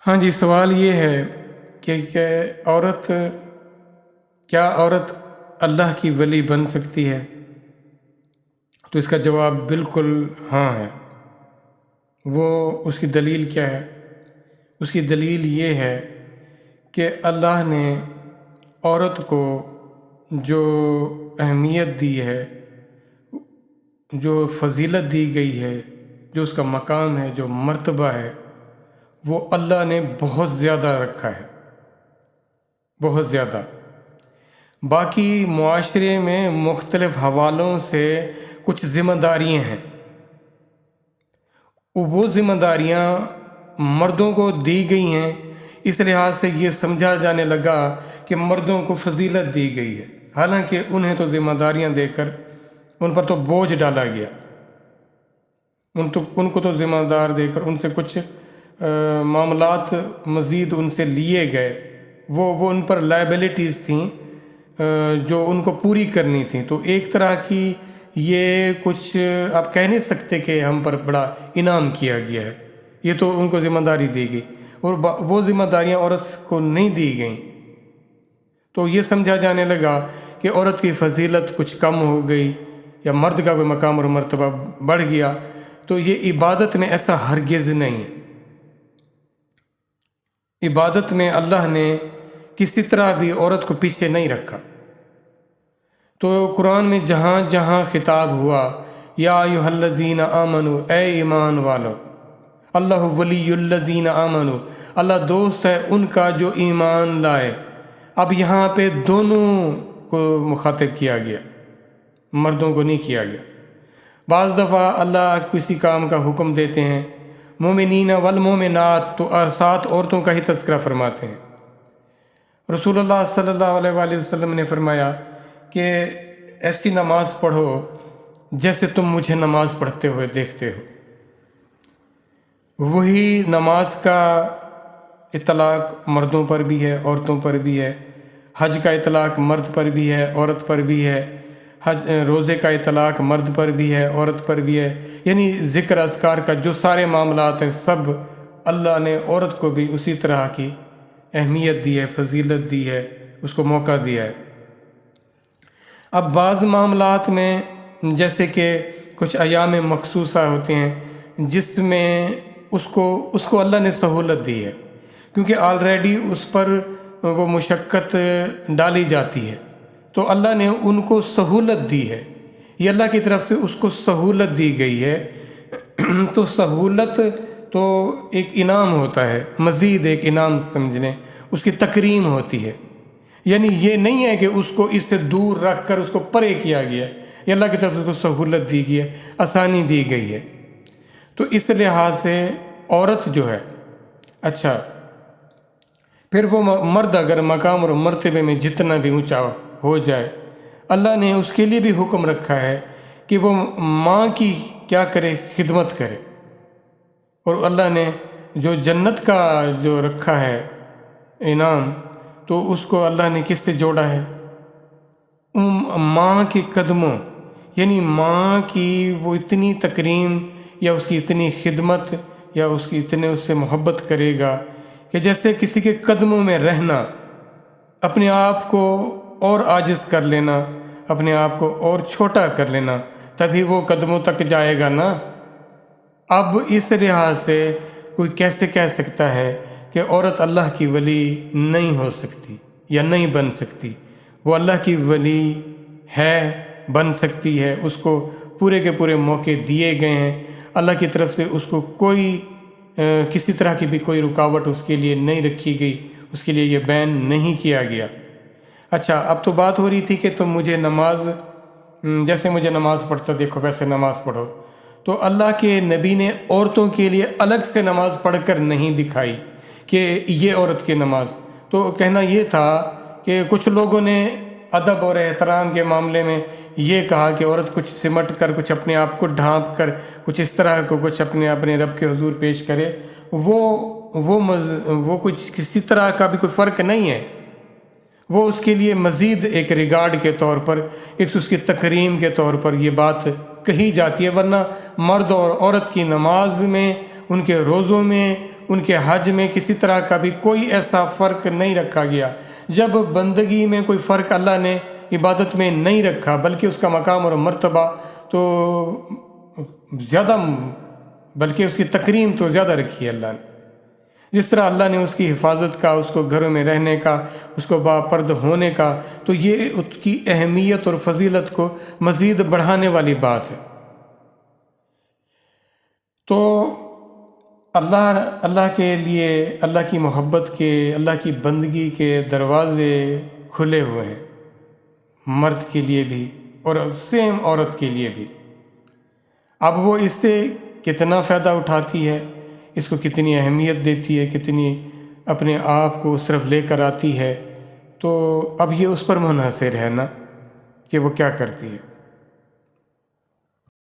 ہاں جی، سوال یہ ہے کہ کیا عورت اللہ کی ولی بن سکتی ہے؟ تو اس کا جواب بالکل ہاں ہے۔ وہ اس کی دلیل کیا ہے؟ اس کی دلیل یہ ہے کہ اللہ نے عورت کو جو اہمیت دی ہے، جو فضیلت دی گئی ہے، جو اس کا مقام ہے، جو مرتبہ ہے، وہ اللہ نے بہت زیادہ رکھا ہے، بہت زیادہ۔ باقی معاشرے میں مختلف حوالوں سے کچھ ذمہ داریاں ہیں، وہ ذمہ داریاں مردوں کو دی گئی ہیں، اس لحاظ سے یہ سمجھا جانے لگا کہ مردوں کو فضیلت دی گئی ہے، حالانکہ انہیں تو ذمہ داریاں دے کر ان پر تو بوجھ ڈالا گیا، ان کو تو ذمہ دار دے کر ان سے کچھ معاملات مزید ان سے لیے گئے، وہ ان پر لائبلٹیز تھیں جو ان کو پوری کرنی تھیں۔ تو ایک طرح کی یہ کچھ آپ کہہ نہیں سکتے کہ ہم پر بڑا انعام کیا گیا ہے، یہ تو ان کو ذمہ داری دی گئی، اور وہ ذمہ داریاں عورت کو نہیں دی گئیں، تو یہ سمجھا جانے لگا کہ عورت کی فضیلت کچھ کم ہو گئی یا مرد کا کوئی مقام اور مرتبہ بڑھ گیا۔ تو یہ عبادت میں ایسا ہرگز نہیں ہے۔ عبادت میں اللہ نے کسی طرح بھی عورت کو پیچھے نہیں رکھا۔ تو قرآن میں جہاں جہاں خطاب ہوا یا ایھا الذین آمنو، اے ایمان والو، اللہ ولی الذین آمنو، اللہ دوست ہے ان کا جو ایمان لائے۔ اب یہاں پہ دونوں کو مخاطب کیا گیا، مردوں کو نہیں کیا گیا۔ بعض دفعہ اللہ کسی کام کا حکم دیتے ہیں، مومنین والمومنات، تو سات عورتوں کا ہی تذکرہ فرماتے ہیں۔ رسول اللہ صلی اللہ علیہ وآلہ وسلم نے فرمایا کہ ایسی نماز پڑھو جیسے تم مجھے نماز پڑھتے ہوئے دیکھتے ہو۔ وہی نماز کا اطلاق مردوں پر بھی ہے، عورتوں پر بھی ہے۔ حج کا اطلاق مرد پر بھی ہے، عورت پر بھی ہے۔ روزے کا اطلاق مرد پر بھی ہے، عورت پر بھی ہے۔ یعنی ذکر اذکار کا جو سارے معاملات ہیں، سب اللہ نے عورت کو بھی اسی طرح کی اہمیت دی ہے، فضیلت دی ہے، اس کو موقع دیا ہے۔ اب بعض معاملات میں جیسے کہ کچھ ایام مخصوصہ ہوتے ہیں جس میں اس کو اللہ نے سہولت دی ہے، کیونکہ آلریڈی اس پر وہ مشقت ڈالی جاتی ہے، تو اللہ نے ان کو سہولت دی ہے، یہ اللہ کی طرف سے اس کو سہولت دی گئی ہے۔ تو سہولت تو ایک انعام ہوتا ہے، مزید ایک انعام سمجھ لیں، اس کی تکریم ہوتی ہے۔ یعنی یہ نہیں ہے کہ اس کو اس سے دور رکھ کر اس کو پرے کیا گیا ہے، یہ اللہ کی طرف سے اس کو سہولت دی گئی ہے، آسانی دی گئی ہے۔ تو اس لحاظ سے عورت جو ہے، اچھا پھر وہ مرد اگر مقام اور مرتبے میں جتنا بھی اونچا ہو جائے، اللہ نے اس کے لیے بھی حکم رکھا ہے کہ وہ ماں کی کیا کرے، خدمت کرے۔ اور اللہ نے جو جنت کا جو رکھا ہے انعام، تو اس کو اللہ نے کس سے جوڑا ہے؟ ماں کے قدموں، یعنی ماں کی وہ اتنی تکریم یا اس کی اتنی خدمت یا اس کی اتنے اس سے محبت کرے گا کہ جیسے کسی کے قدموں میں رہنا، اپنے آپ کو اور عاجز کر لینا، اپنے آپ کو اور چھوٹا کر لینا، تبھی وہ قدموں تک جائے گا نا۔ اب اس لحاظ سے کوئی کیسے کہہ سکتا ہے کہ عورت اللہ کی ولی نہیں ہو سکتی یا نہیں بن سکتی؟ وہ اللہ کی ولی ہے، بن سکتی ہے، اس کو پورے کے پورے موقع دیے گئے ہیں، اللہ کی طرف سے اس کو کوئی کسی طرح کی بھی کوئی رکاوٹ اس کے لیے نہیں رکھی گئی، اس کے لیے یہ بین نہیں کیا گیا۔ اچھا، اب تو بات ہو رہی تھی کہ تم مجھے نماز، جیسے مجھے نماز پڑھتا دیکھو ویسے نماز پڑھو، تو اللہ کے نبی نے عورتوں کے لیے الگ سے نماز پڑھ کر نہیں دکھائی کہ یہ عورت کی نماز۔ تو کہنا یہ تھا کہ کچھ لوگوں نے ادب اور احترام کے معاملے میں یہ کہا کہ عورت کچھ سمٹ کر، کچھ اپنے آپ کو ڈھانپ کر، کچھ اس طرح کو کچھ اپنے رب کے حضور پیش کرے، وہ کچھ کسی طرح کا بھی کوئی فرق نہیں ہے، وہ اس کے لیے مزید ایک ریگارڈ کے طور پر، ایک اس کی تکریم کے طور پر یہ بات کہی جاتی ہے، ورنہ مرد اور عورت کی نماز میں، ان کے روزوں میں، ان کے حج میں کسی طرح کا بھی کوئی ایسا فرق نہیں رکھا گیا۔ جب بندگی میں کوئی فرق اللہ نے عبادت میں نہیں رکھا، بلکہ اس کا مقام اور مرتبہ تو زیادہ، بلکہ اس کی تکریم تو زیادہ رکھی ہے اللہ نے۔ جس طرح اللہ نے اس کی حفاظت کا، اس کو گھروں میں رہنے کا، اس کو باپرد ہونے کا، تو یہ اس کی اہمیت اور فضیلت کو مزید بڑھانے والی بات ہے۔ تو اللہ کے لیے، اللہ کی محبت کے، اللہ کی بندگی کے دروازے کھلے ہوئے ہیں، مرد کے لیے بھی اور سیم عورت کے لیے بھی۔ اب وہ اس سے کتنا فائدہ اٹھاتی ہے، اس کو کتنی اہمیت دیتی ہے، کتنی اپنے آپ کو اس طرف لے کر آتی ہے، تو اب یہ اس پر منحصر ہے نا کہ وہ کیا کرتی ہے۔